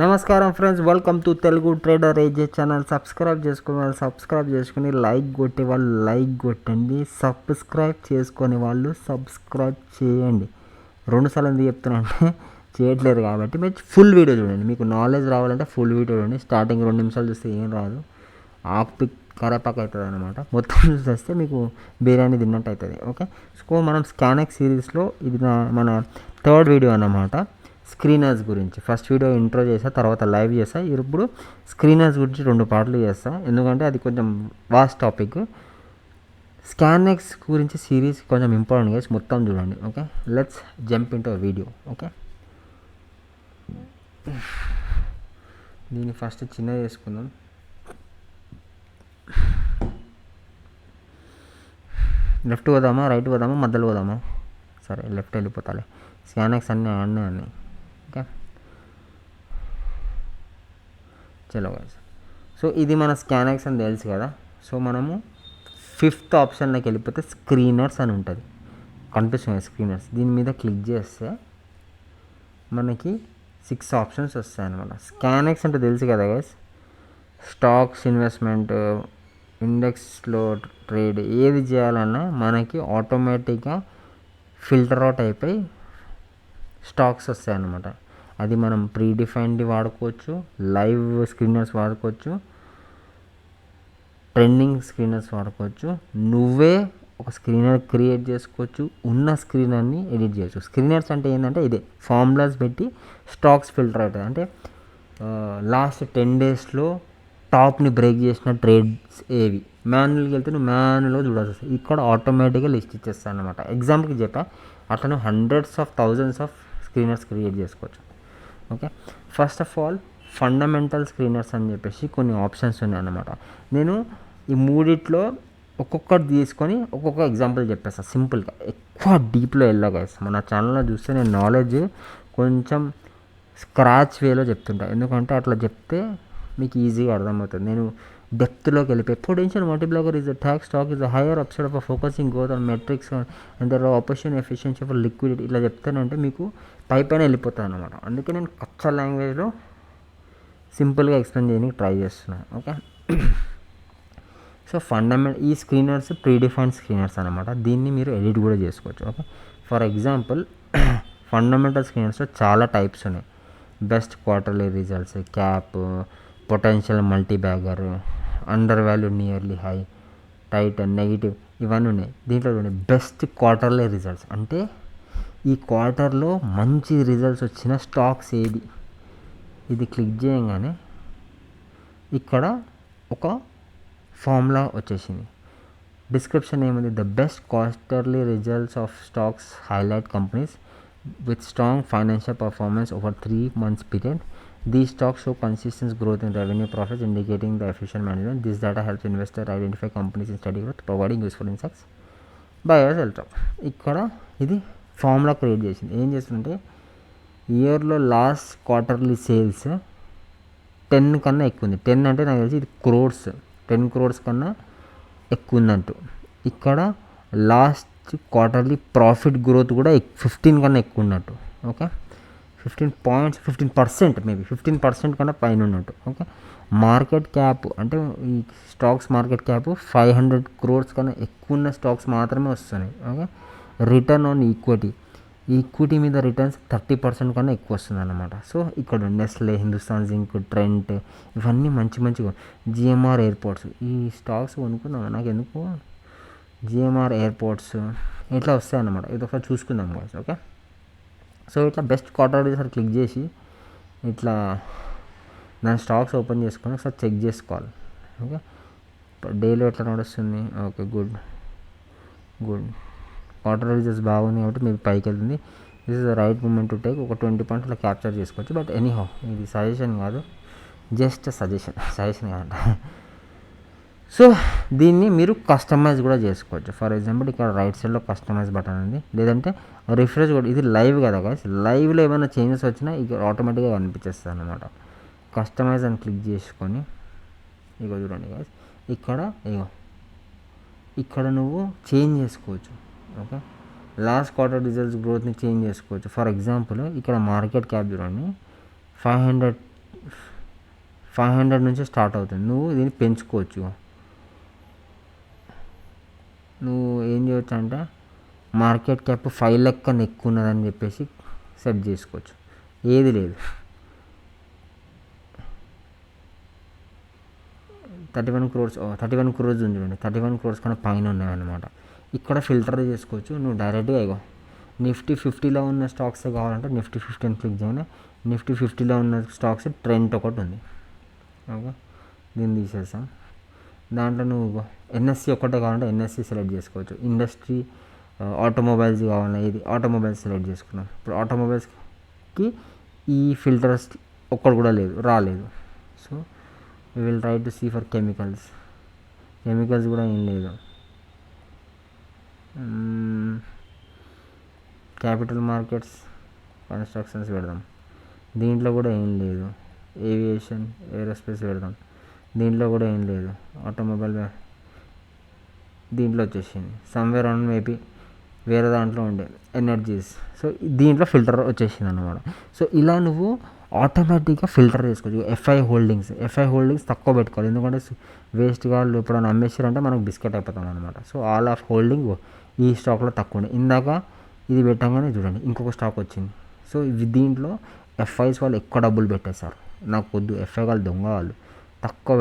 నమస్కారం friends, welcome to Telugu trader AJ channel. Subscribe చేసుకుని like కొట్టే వాళ్ళు లైక్ కొట్టండి, సబ్స్క్రైబ్ చేసుకునే వాళ్ళు సబ్స్క్రైబ్ చేయండి. 2 సార్లు ఎందుకు చెప్తున్నా అంటే చేయట్లేరు కాబట్టి మీరు ఫుల్ వీడియో చూడండి. మీకు నాలెడ్జ్ రావాలంటే ఫుల్ వీడియో చూడండి. స్టార్టింగ్ 2 నిమిషాలు చూస్తే ఏం రాదు, ఆకుపిక్ కరేపాకు అవుతుంది అనమాట. మొత్తం చూస్తే మీకు బిర్యానీ తిన్నట్టు అవుతుంది. ఓకే, సో మనం స్కానెక్స్ సిరీస్లో ఇది మన 3rd వీడియో అన్నమాట. స్క్రీనర్స్ గురించి ఫస్ట్ వీడియో ఇంట్రో చేసా, తర్వాత లైవ్ చేసా. ఇప్పుడు స్క్రీనర్స్ గురించి 2 పార్ట్లు చేస్తా, ఎందుకంటే అది కొంచెం వాస్ట్ టాపిక్. స్కానెక్స్ గురించి సిరీస్ కొంచెం ఇంపార్టెంట్ గైస్, మొత్తం చూడండి. Okay, let's jump into video. Okay, దీన్ని ఫస్ట్ చిన్న చేసుకుందాం. లెఫ్ట్ పోదామా, రైట్ పోదామా, మధ్యలో పోదామా? సరే, లెఫ్ట్ వెళ్ళిపోతాలే. స్కానెక్స్ అన్నీ అన్నీ. ఓకే, చలో గైస్. సో ఇది మన స్కానెక్స్ అని తెలుసు కదా. సో మనము 5th ఆప్షన్లోకి వెళ్ళిపోతే స్క్రీనర్స్ అని ఉంటుంది, కనిపిస్తుంది స్క్రీనర్స్. దీని మీద క్లిక్ చేస్తే మనకి 6 ఆప్షన్స్ వస్తాయి అన్నమాట. స్కానెక్స్ అంటే తెలుసు కదా గైస్, స్టాక్స్ ఇన్వెస్ట్మెంట్, ఇండెక్స్లో ట్రేడ్ ఏది చేయాలన్నా మనకి ఆటోమేటిక్గా ఫిల్టర్ అవుట్ అయిపోయి స్టాక్స్ వస్తాయి అన్నమాట. అది మనం ప్రీ డిఫైన్డ్ వాడుకోవచ్చు, లైవ్ స్క్రీనర్స్ వాడుకోవచ్చు, ట్రెండింగ్ స్క్రీనర్స్ వాడుకోవచ్చు. నువ్వే ఒక స్క్రీనర్ క్రియేట్ చేసుకోవచ్చు, ఉన్న స్క్రీనర్ని ఎడిట్ చేయొచ్చు. స్క్రీనర్స్ అంటే ఏంటంటే ఇదే ఫార్ములాస్ పెట్టి స్టాక్స్ ఫిల్టర్ అవుతుంది. అంటే లాస్ట్ 10 డేస్లో టాప్ని బ్రేక్ చేసిన ట్రేడ్స్ ఏవి, మాన్యువల్కి వెళ్తే నువ్వు మాన్యువల్గా చూడాల్సి వస్తుంది. ఇక్కడ ఆటోమేటిక్గా లిస్ట్ ఇచ్చేస్తాను అనమాట. ఎగ్జాంపుల్కి చెప్పా, అట్లా నువ్వు hundreds of thousands of screeners create చేసుకోవచ్చు. Okay, first of all fundamental screeners అని చెప్పేసి కొన్ని ఆప్షన్స్ ఉన్నాయి అన్నమాట. నేను ఈ మూడిట్లో ఒక్కొక్కటి తీసుకొని ఒక్కొక్క ఎగ్జాంపుల్ చెప్పేస్తాను సింపుల్గా. ఎక్కువ డీప్లో వెళ్ళా గైస్, మన ఛానల్లో చూస్తే నేను నాలెడ్జ్ కొంచెం స్క్రాచ్ వేలో చెప్తుంటా, ఎందుకంటే అట్లా చెప్తే మీకు ఈజీగా అర్థమవుతుంది. నేను డెప్త్లోకి వెళ్ళిపోయి potential multiplier is a tech stock is a higher upside of focusing growth on metrics and their operation efficiency for liquidity ఇట్లా చెప్తానంటే మీకు పైన వెళ్ళిపోతాను అనమాట. అందుకే నేను కచ్చా లాంగ్వేజ్లో సింపుల్గా ఎక్స్ప్లెయిన్ చేయడానికి ట్రై చేస్తున్నాను. ఓకే, సో ఈ స్క్రీనర్స్ ప్రీ డిఫైన్డ్ స్క్రీనర్స్ అనమాట. దీన్ని మీరు ఎడిట్ కూడా చేసుకోవచ్చు. ఓకే, ఫర్ ఎగ్జాంపుల్ ఫండమెంటల్ స్క్రీనర్స్లో చాలా టైప్స్ ఉన్నాయి. Best quarterly results, cap, potential multi bagger, under value nearly high, Titan, negative, ఇవన్నీ ఉన్నాయి. దీంట్లో బెస్ట్ క్వార్టర్లీ రిజల్ట్స్ అంటే ఈ క్వార్టర్లో మంచి రిజల్ట్స్ వచ్చిన స్టాక్స్ ఏది, ఇది క్లిక్ చేయగానే ఇక్కడ ఒక ఫార్ములా వచ్చేసింది. డిస్క్రిప్షన్ ఏముంది, the best quarterly results of stocks highlight companies with strong financial performance over 3 months period. These stocks show consistent growth in revenue, profits, indicating the efficient management. This data helps investors identify companies in steady growth, providing useful insights. Buyers వెళ్తాం. ఇక్కడ ఇది formula create చేసింది. ఏం చేస్తుందంటే ఇయర్లో last quarterly sales 10 కన్నా ఎక్కువ ఉంది. 10 అంటే నాకు తెలిసి ఇది క్రోర్స్, 10 crores కన్నా ఎక్కువ ఉందంటూ. ఇక్కడ లాస్ట్ క్వార్టర్లీ ప్రాఫిట్ గ్రోత్ కూడా 15 కన్నా ఎక్కువ ఉన్నట్టు. ఓకే, 15% మేబీ 15% కన్నా పైన ఉన్నట్టు. ఓకే, మార్కెట్ క్యాప్ అంటే ఈ స్టాక్స్ మార్కెట్ క్యాప్ 500 crores కన్నా ఎక్కువ ఉన్న స్టాక్స్ మాత్రమే వస్తున్నాయి. ఓకే, రిటర్న్ ఆన్ ఈక్విటీ మీద రిటర్న్స్ 30% కన్నా ఎక్కువ వస్తుంది అన్నమాట. సో ఇక్కడ నెస్లే, హిందుస్థాన్ జింక్, ట్రెంట్, ఇవన్నీ మంచిగా. జిఎంఆర్ ఎయిర్పోర్ట్స్, ఈ స్టాక్స్ కొనుక్కున్నాము, నాకు ఎందుకు జిఎంఆర్ ఎయిర్పోర్ట్స్ ఇట్లా వస్తాయి అన్నమాట. ఇది ఒకసారి చూసుకుందాం గాయ్స్. ఓకే, సో ఇట్లా బెస్ట్ క్వార్టర్ సార్ క్లిక్ చేసి ఇట్లా దాని స్టాక్స్ ఓపెన్ చేసుకొని ఒకసారి చెక్ చేసుకోవాలి. ఓకే, డైలీ ఎట్లా నడుస్తుంది. Okay, good. క్వార్టర్ రిజల్ట్స్ బాగుంది కాబట్టి మీరు పైకి వెళ్తుంది. This is the right moment to take. ఒక 20 పాయింట్స్ అట్లా క్యాప్చర్ చేసుకోవచ్చు. బట్ ఎనీహౌ ఇది సజెషన్ కాదు, జస్ట్ సజెషన్ కాదంట. సో దీన్ని మీరు కస్టమైజ్ కూడా చేసుకోవచ్చు. ఫర్ ఎగ్జాంపుల్ ఇక్కడ రైట్ సైడ్లో కస్టమైజ్ బటన్ ఉంది, లేదంటే రిఫ్రెష్ కూడా. ఇది లైవ్ కదా గైస్, లైవ్లో ఏమైనా చేంజెస్ వచ్చినా ఇక ఆటోమేటిక్గా కనిపించేస్తుంది అనమాట. కస్టమైజ్ అని క్లిక్ చేసుకొని ఇగో చూడండి గైస్, ఇక్కడ నువ్వు చేంజ్ చేసుకోవచ్చు. ఓకే, లాస్ట్ క్వార్టర్ రిజల్ట్స్ గ్రోత్ని చేంజ్ చేసుకోవచ్చు. ఫర్ ఎగ్జాంపుల్ ఇక్కడ మార్కెట్ క్యాప్ చూడండి, 500 500 నుంచి స్టార్ట్ అవుతుంది. నువ్వు దీన్ని పెంచుకోవచ్చు. నువ్వు ఏం చేయవచ్చు అంటే మార్కెట్ క్యాప్ 5 లక్ష కన్నా ఎక్కువ ఉన్నదని చెప్పేసి సెట్ చేసుకోవచ్చు. ఏది లేదు 31 crores 31 crores ఉంది చూడండి, 31 crores కన్నా పైన ఉన్నాయన్నమాట. ఇక్కడ ఫిల్టర్ చేసుకోవచ్చు. నువ్వు డైరెక్ట్గా ఇగో నిఫ్టీ 50లో ఉన్న స్టాక్స్ కావాలంటే నిఫ్టీ 50 అని క్లిక్ చేయగానే నిఫ్టీ 50లో ఉన్న స్టాక్స్ ట్రెండ్ ఒకటి ఉంది. ఓకే, దీన్ని తీసేస్తాం. దాంట్లో నువ్వు ఎన్ఎస్సి ఒకటే కావాలంటే ఎన్ఎస్సి సెలెక్ట్ చేసుకోవచ్చు. ఇండస్ట్రీ ఆటోమొబైల్స్ కావాలన్నా ఇది ఆటోమొబైల్స్ సెలెక్ట్ చేసుకున్నాం. ఇప్పుడు ఆటోమొబైల్స్కి ఈ ఫిల్టర్స్ ఒక్కటి కూడా రాలేదు. So we will try to see for chemicals కూడా ఏం లేదు. క్యాపిటల్ మార్కెట్స్ కన్స్ట్రక్షన్స్ పెడదాం. దీంట్లో కూడా ఏం లేదు. ఏవియేషన్ ఏరోస్పేస్ పెడదాం. దీంట్లో కూడా ఏం లేదు. ఆటోమొబైల్ దీంట్లో వచ్చేసింది. సమ్వేర్ ఆన్ మేబీ వేరే దాంట్లో ఉండే ఎనర్జీస్. సో దీంట్లో ఫిల్టర్ వచ్చేసింది అన్నమాట. సో ఇలా నువ్వు ఆటోమేటిక్గా ఫిల్టర్ చేసుకోవచ్చు. ఎఫ్ఐ హోల్డింగ్స్ తక్కువ పెట్టుకోవాలి, ఎందుకంటే వేస్ట్గా వాళ్ళు ఎప్పుడైనా అమ్మేసారంటే మనకు బిస్కెట్ అయిపోతాం అనమాట. సో ఆల్ ఆఫ్ హోల్డింగ్ ఈ స్టాక్లో తక్కువ ఉండే. ఇందాక ఇది పెట్టగానే చూడండి ఇంకొక స్టాక్ వచ్చింది. సో దీంట్లో ఎఫ్ఐస్ వాళ్ళు ఎక్కువ డబ్బులు పెట్టేశారు. నాకు వద్దు, ఎఫ్ఐ వాళ్ళు దొంగ, వాళ్ళు తక్కువ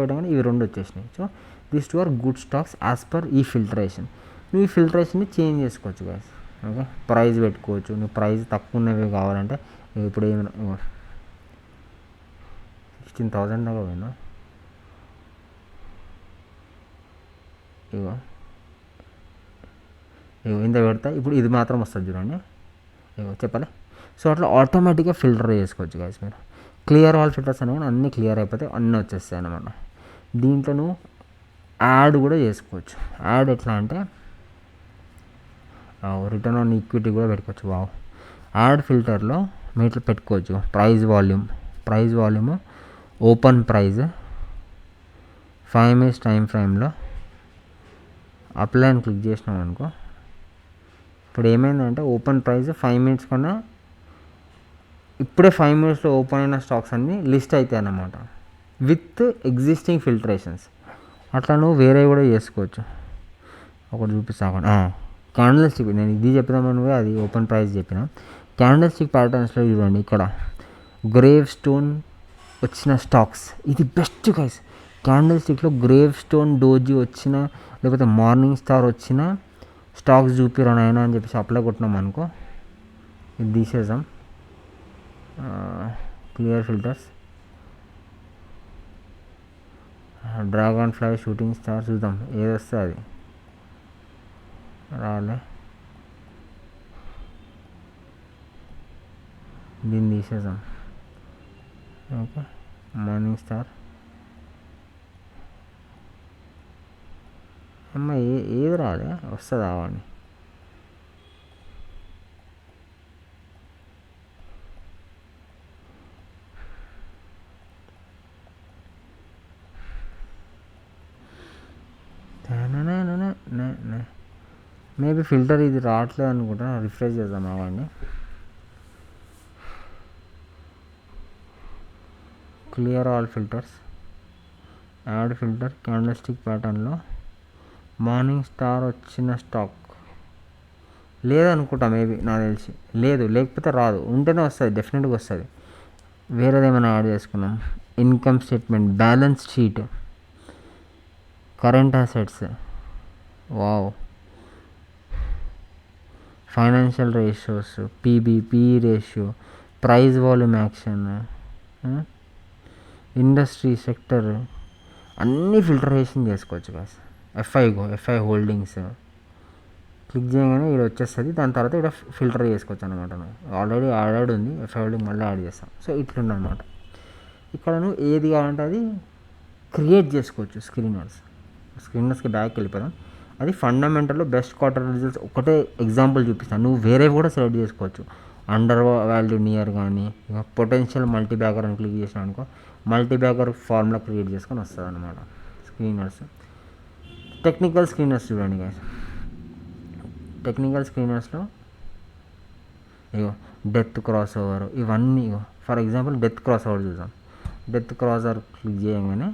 పెట్టగానే ఇవి రెండు వచ్చేసినాయి. So these two are good stocks as per ఈ ఫిల్టరేషన్. నువ్వు ఈ ఫిల్టరేషన్ని చేంజ్ చేసుకోవచ్చు గాయస్. ఓకే, ప్రైస్ పెట్టుకోవచ్చు. నువ్వు ప్రైస్ తక్కువ ఉన్నవి కావాలంటే ఇప్పుడు ఏమైనా 16,000 దాకా పోయినా ఇగో ఇంత పెడతా. ఇప్పుడు ఇది మాత్రం వస్తుంది చూడండి, చెప్పాలి. సో అట్లా ఆటోమేటిక్గా ఫిల్టర్ చేసుకోవచ్చు గాయస్ మీరు. క్లియర్ ఆల్ ఫిల్టర్స్ అనేవి అన్నీ క్లియర్ అయిపోతే అన్నీ వచ్చేస్తాయి అన్నమాట. దీంట్లో నువ్వు యాడ్ కూడా చేసుకోవచ్చు. యాడ్ ఎట్లా అంటే రిటర్న్ ఆన్ ఈక్విటీ కూడా పెట్టుకోవచ్చు. యాడ్ ఫిల్టర్లో మీరు పెట్టుకోవచ్చు price volume open praise 5 minutes time ఫ్రేమ్లో అప్లై అని క్లిక్ చేసినాం అనుకో. ఇప్పుడు ఏమైందంటే ఓపెన్ ప్రైస్ 5 minutes కన్నా ఇప్పుడే 5 minutesలో ఓపెన్ అయిన స్టాక్స్ అన్నీ లిస్ట్ అవుతాయి అన్నమాట విత్ ఎగ్జిస్టింగ్ ఫిల్టరేషన్స్. అట్లా నువ్వు వేరే కూడా చేసుకోవచ్చు. ఒకటి చూపిస్తాను. క్యాండిల్ స్టిక్, నేను ఇది చెప్పినామని అది ఓపెన్ ప్రైస్ చెప్పిన. క్యాండిల్ స్టిక్ ప్యాటర్న్స్లో చూడండి, ఇక్కడ గ్రేవ్ స్టోన్ వచ్చిన స్టాక్స్ ఇది బెస్ట్ గైస్. క్యాండిల్ స్టిక్లో గ్రేవ్ స్టోన్, డోజీ వచ్చిన లేకపోతే మార్నింగ్ స్టార్ వచ్చిన స్టాక్స్ చూపిరానైనా అని చెప్పేసి అప్లై కొట్టినాం అనుకో. ఇది తీసేద్దాం, clear filters. Dragon fly, shooting star చూద్దాం ఏది వస్తే అది. రాలే, దీన్ని తీసేద్దాం. ఓకే, మార్నింగ్ స్టార్ అమ్మ ఏది రాలే, వస్తుంది ఆవాడిని. మేబీ ఫిల్టర్ ఇది రావట్లేదు అనుకుంటా, రిఫ్రెష్ చేద్దాం అవాడిని. Clear all filters, add filter, candle stick ప్యాటర్న్లో మార్నింగ్ స్టార్ వచ్చిన స్టాక్ లేదనుకుంటా, మేబీ నాకు తెలిసి లేకపోతే రాదు, ఉంటేనే వస్తుంది, డెఫినెట్గా వస్తుంది. వేరేది ఏమైనా యాడ్ చేసుకున్నాం. Income statement, balance sheet, current assets, financial ratios, PE ratio, price volume action, industry sector అన్నీ ఫిల్టరేషన్ చేసుకోవచ్చు కదా. ఎఫ్ఐ హోల్డింగ్స్ క్లిక్ చేయగానే ఇక్కడ వచ్చేస్తుంది. దాని తర్వాత ఇక్కడ ఫిల్టర్ చేసుకోవచ్చు అనమాట. ఆల్రెడీ యాడ్ ఉంది, ఎఫ్ఐ హోల్డింగ్ మళ్ళీ యాడ్ చేస్తాం. సో ఇట్లుందనమాట. ఇక్కడ నువ్వు ఏది కావాలంటే అది క్రియేట్ చేసుకోవచ్చు. స్క్రీనర్స్కి బ్యాక్ వెళ్ళిపోదాం. అది ఫండమెంటల్లో బెస్ట్ క్వార్టర్ రిజల్ట్స్ ఒకటే ఎగ్జాంపుల్ చూపిస్తాను. నువ్వు వేరే కూడా సెలెక్ట్ చేసుకోవచ్చు. అండర్ వాల్యూ నియర్ కానీ పొటెన్షియల్ మల్టీబ్యాగర్ అని క్లిక్ చేసినా అనుకో, మల్టీబ్యాగర్ ఫార్ములా క్రియేట్ చేసుకొని వస్తుంది అనమాట. స్క్రీనర్స్, టెక్నికల్ స్క్రీనర్స్ చూడండి గాయస్. టెక్నికల్ స్క్రీనర్స్లో డెత్ క్రాస్ ఓవర్ ఇవన్నీ for example death cross over చూద్దాం. డెత్ క్రాస్ ఓవర్ క్లిక్ చేయగానే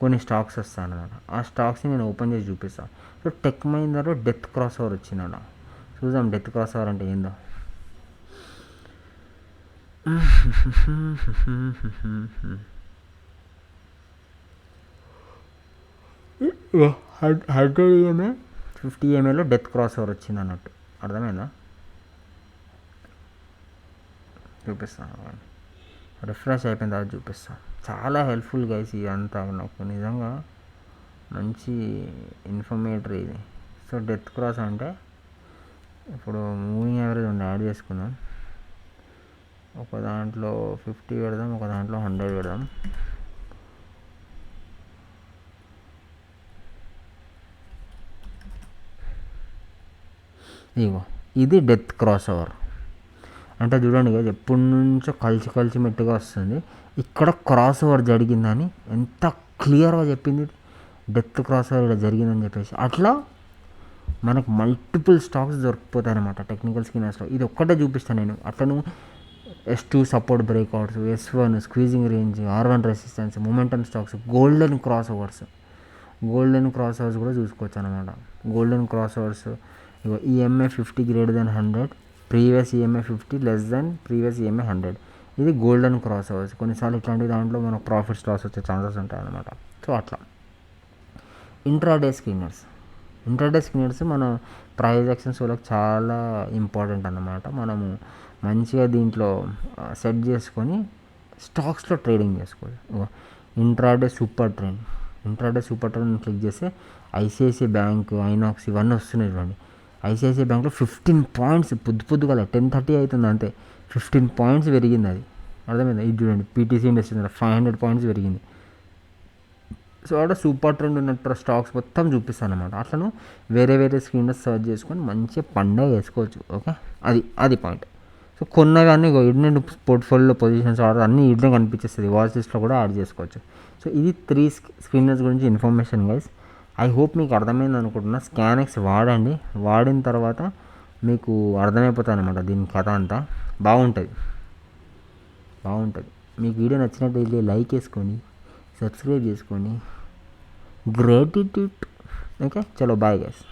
కొన్ని స్టాక్స్ వస్తాయి అన్నమాట. ఆ స్టాక్స్ని నేను ఓపెన్ చేసి చూపిస్తాను. సో టెక్ మహీంద్రాలో డెత్ క్రాస్ ఓవర్ వచ్చిందన్న. చూద్దాం డెత్ క్రాస్ ఓవర్ అంటే ఏందో. హండ్రెడ్ ఈఎంఏ 50 EMAలో డెత్ క్రాస్ ఓవర్ వచ్చింది అన్నట్టు. అర్థమైందా? చూపిస్తాను, రిఫ్రెష్ అయిపోయిన తర్వాత చూపిస్తాను. చాలా హెల్ప్ఫుల్ గైస్ ఇదంతా, నాకు నిజంగా మంచి ఇన్ఫర్మేటరీ ఇది. సో డెత్ క్రాస్ అంటే ఇప్పుడు మూవింగ్ యావరేజ్ ఉంది, యాడ్ చేసుకుందాం. ఒక దాంట్లో 50 పెడదాం, ఒక దాంట్లో 100 పెడదాం. ఇగో ఇది డెత్ క్రాస్ ఓవర్ అంటే చూడండి కదా, ఎప్పటి నుంచో కలిసి మెట్టుగా వస్తుంది. ఇక్కడ క్రాస్ ఓవర్ జరిగిందని ఎంత క్లియర్గా చెప్పింది. డెత్ క్రాస్ ఓవర్ ఇలా జరిగిందని చెప్పేసి అట్లా మనకు మల్టిపుల్ స్టాక్స్ దొరికిపోతాయి అనమాట టెక్నికల్ స్కీనర్స్లో. ఇది ఒక్కటే చూపిస్తాను నేను. అట్లను S2 support breakouts, S1 squeezing range, R1 resistance, momentum stocks, golden cross overs కూడా చూసుకోవచ్చు అనమాట. గోల్డెన్ క్రాస్ ఓవర్స్ ఇగో EMA 50 >100, previous EMA 50 < previous EMA 100. ఇది గోల్డెన్ క్రాస్ ఓవర్స్. కొన్నిసార్లు ఇట్లాంటి దాంట్లో మనకు ప్రాఫిట్స్ లాస్ వచ్చే ఛాన్సెస్ ఉంటాయి అన్నమాట. సో అట్లా ఇంట్రాడే స్క్రీనర్స్ మన ప్రైస్ యాక్షన్స్ వాళ్ళకి చాలా ఇంపార్టెంట్ అన్నమాట. మనము మంచిగా దీంట్లో సెట్ చేసుకొని స్టాక్స్లో ట్రేడింగ్ చేసుకోవాలి. ఇంట్రాడే సూపర్ ట్రెండ్ క్లిక్ చేస్తే ఐసిఐసిఐ బ్యాంక్, ఐనాక్స్ ఇవన్నీ వస్తున్నాయి చూడండి. ఐసిఐసిఐ బ్యాంక్లో 15 పాయింట్స్ పొద్దుగల 10:30 అవుతుంది అంతే, 15 పాయింట్స్ పెరిగింది. అది అర్థమైంది. ఇది చూడండి పీటీసీ ఇండస్ట్రీ 500 పాయింట్స్ పెరిగింది. సో అక్కడ సూపర్ ట్రెండ్ ఉన్నట్టు స్టాక్స్ మొత్తం చూపిస్తాను అనమాట. అట్లను వేరే స్క్రీన్స్ సర్చ్ చేసుకొని మంచిగా పండగ వేసుకోవచ్చు. ఓకే, అది పాయింట్. సో కొన్నవి అన్నీ ఇడిన పోర్ట్ఫోలియోలో పొజిషన్స్ ఆర్డర్ అన్నీ ఇడినే కనిపించేస్తుంది. వాచ్ లిస్ట్లో కూడా యాడ్ చేసుకోవచ్చు. సో ఇది 3 స్క్రీనర్స్ గురించి ఇన్ఫర్మేషన్ గైస్. ఐ హోప్ మీకు అర్థమైంది అనుకుంటున్నా. స్కానెక్స్ వాడండి, వాడిన తర్వాత మీకు అర్థమైపోతుంది అనమాట దీని కథ అంతా. బాగుంటుంది. మీకు వీడియో నచ్చినట్లయితే లైక్ వేసుకొని సబ్స్క్రైబ్ చేసుకోండి. గ్రేటిట్యూడ్. ఓకే, చలో బాయ్ గైస్.